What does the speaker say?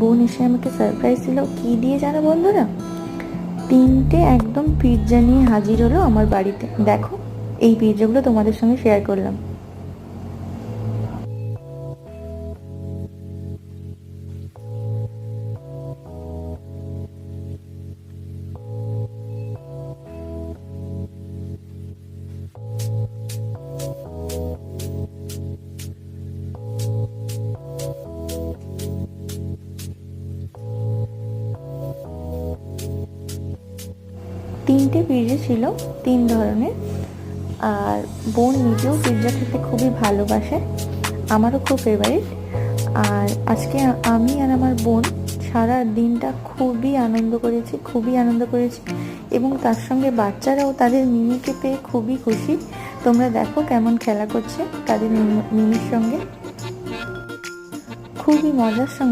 বোন এসে আমাকে সারপ্রাইজ দিল কি দিয়ে জানো বন্ধুরা, 3টে একদম পিৎজা নিয়ে হাজির হলো আমার বাড়িতে। দেখো এই পিৎজাগুলো তোমাদের সঙ্গে শেয়ার করলাম। তিনটে পিৎজা ছিল, 3 ধরনের। আর বোন নিজেও পিৎজা খেতে খুবই ভালোবাসে, আমারও খুব ফেভারিট। আর আজকে আমি আর আমার বোন সারা দিনটা খুবই আনন্দ করেছি এবং তার সঙ্গে বাচ্চারাও তাদের মিমিকে পেয়ে খুবই খুশি। তোমরা দেখো কেমন খেলা করছে তাদের মিমির সঙ্গে, খুবই মজার সঙ্গে